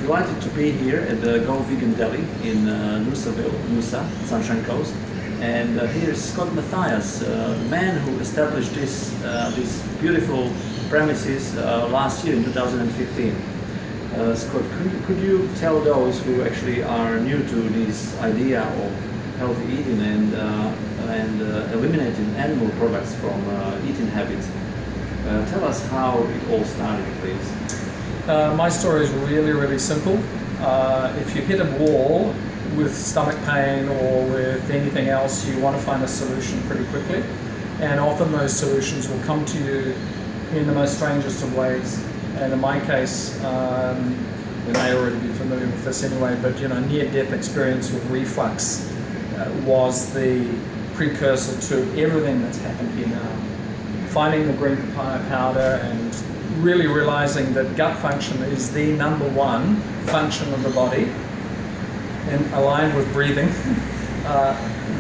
delighted to be here at the Go Vegan Deli in Noosaville, Noosa, Sunshine Coast. And here is Scott Mathias, the man who established these beautiful premises last year in 2015. Scott, could you tell those who actually are new to this idea of healthy eating and eliminating animal products from eating habits? Tell us how it all started, please. My story is really simple. If you hit a wall with stomach pain or with anything else, you want to find a solution pretty quickly, and often those solutions will come to you in the most strangest of ways. And in my case, you may already be familiar with this anyway, but near-death experience with reflux was the precursor to everything that's happened here now. Finding the green papaya powder and really realizing that gut function is the number one function of the body, and aligned with breathing,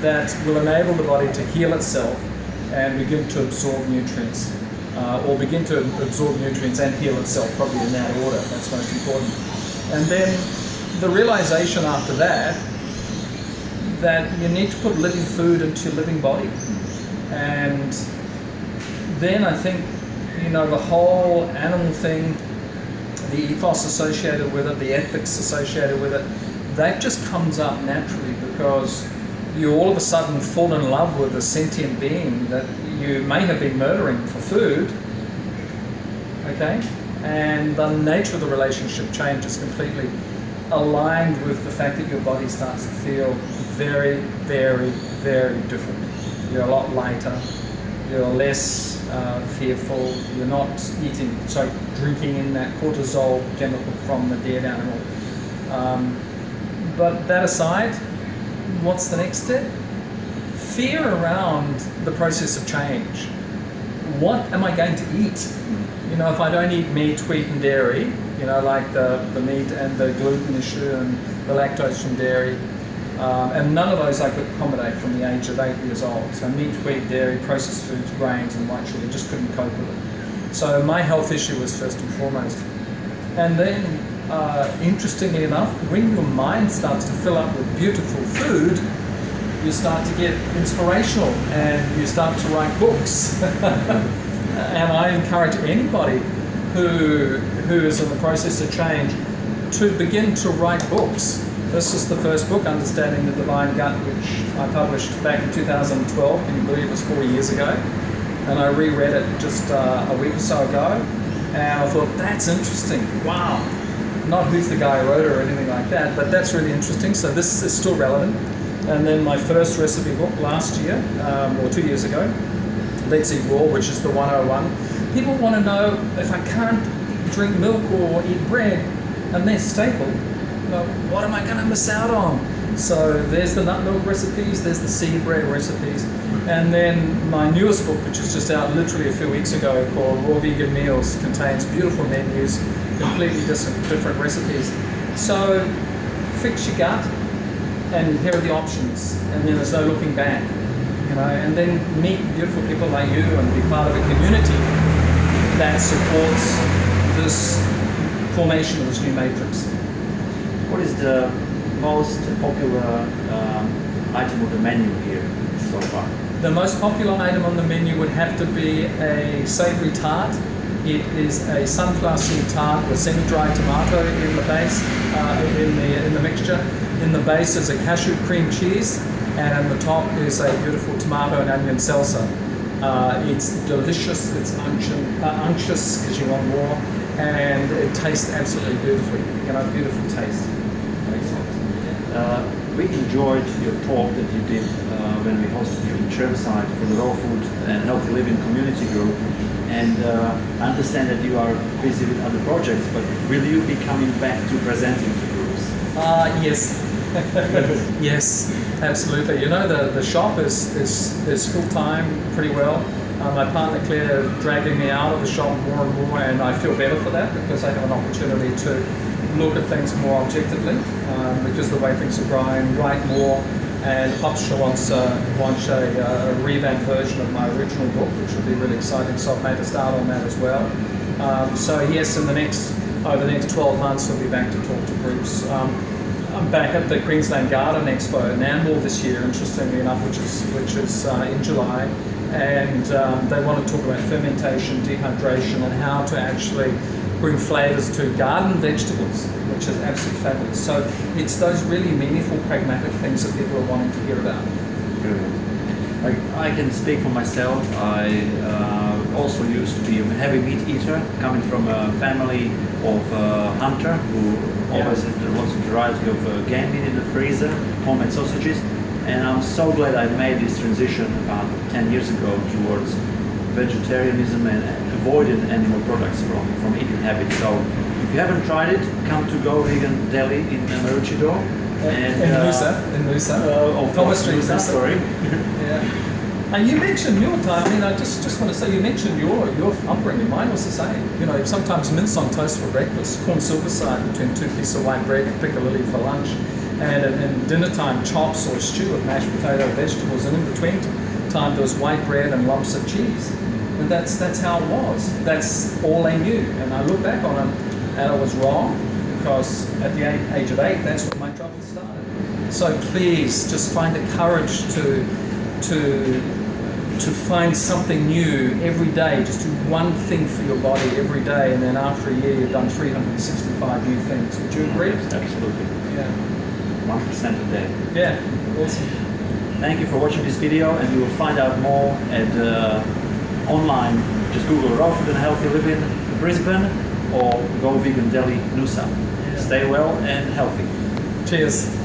that will enable the body to heal itself and begin to absorb nutrients, or begin to absorb nutrients and heal itself, probably in that order. That's most important. And then the realization after that you need to put living food into your living body. And then I think the whole animal thing, the ethos associated with it, the ethics associated with it, that just comes up naturally because you all of a sudden fall in love with a sentient being that you may have been murdering for food, okay? And the nature of the relationship changes completely, aligned with the fact that your body starts to feel very different. You're a lot lighter, you're less fearful, you're not drinking in that cortisol chemical from the dead animal. But that aside, what's the next step? Fear around the process of change. What am I going to eat? If I don't eat meat, wheat and dairy, like the meat and the gluten issue and the lactose from dairy, and none of those I could accommodate from the age of 8 years old. So meat, wheat, dairy, processed foods, grains and white sugar, just couldn't cope with it. So my health issue was first and foremost. And then, interestingly enough, when your mind starts to fill up with beautiful food, you start to get inspirational and you start to write books. And I encourage anybody who is in the process of change to begin to write books. This is the first book, Understanding the Divine Gut, which I published back in 2012. Can you believe it was 4 years ago? And I reread it just a week or so ago. And I thought, that's interesting. Wow. Not who's the guy who wrote it or anything like that, but that's really interesting. So this is still relevant. And then my first recipe book last year, or 2 years ago, Let's Eat Raw, which is the 101. People want to know if I can't drink milk or eat bread, and they're staple. What am I going to miss out on? So there's the nut milk recipes, there's the seed bread recipes, and then my newest book, which is just out literally a few weeks ago, called Raw Vegan Meals, contains beautiful menus, completely different recipes. So fix your gut, and here are the options, and then there's no looking back, and then meet beautiful people like you and be part of a community that supports this formation of this new matrix. What is the most popular item of the menu here so far? The most popular item on the menu would have to be a savory tart. It is a sunflower seed tart with semi-dried tomato in the base, in the mixture. In the base is a cashew cream cheese, and on the top is a beautiful tomato and onion salsa. It's delicious, it's unctuous because you want more, and it tastes absolutely beautifully. Beautiful taste. We enjoyed your talk that you did when we hosted you in Chermside for the Raw Food and Healthy Living Community Group. And I understand that you are busy with other projects, but will you be coming back to presenting to groups? Yes. Yes, absolutely. The shop is full time pretty well. My partner Claire is dragging me out of the shop more and more, and I feel better for that because I have an opportunity to look at things more objectively, because the way things are growing, write more, and the publisher wants a revamped version of my original book, which will be really exciting, so I've made a start on that as well. So yes, in the next over the next 12 months we'll be back to talk to groups. I'm back at the Queensland Garden Expo in Nambour this year, interestingly enough, which is in July, and they want to talk about fermentation, dehydration, and how to actually bring flavours to garden vegetables, which is absolutely fabulous. So it's those really meaningful, pragmatic things that people are wanting to hear about. Brilliant. I can speak for myself. I also used to be a heavy meat eater, coming from a family of hunter who always had lots of variety of game meat in the freezer, homemade sausages, and I'm so glad I made this transition about 10 years ago towards vegetarianism and avoided animal products from eating habits. So if you haven't tried it, come to Go Vegan Deli in Maroochydore. And in Noosa. Thomas Street, sorry. Yeah. And you mentioned mealtime. I mean, I just want to say, you mentioned your upbringing. Mine was the same. You know, sometimes mince on toast for breakfast, corn silverside between 2 pieces of white bread, piccalilli for lunch, and at dinner time, chops or stew with mashed potato, vegetables, and in between time there was white bread and lumps of cheese. And that's how it was. That's all they knew. And I look back on it, and I was wrong, because at the age of 8, that's when my trouble started. So please, just find the courage to find something new every day. Just do one thing for your body every day, and then after a year, you've done 365 new things. Would you agree? Yes, absolutely. Yeah. 1% a day. Yeah. Awesome. Thank you for watching this video, and you will find out more at online. Just Google Raw Food and Healthy Living Brisbane or Go Vegan Deli Noosa. Stay well and healthy. Cheers.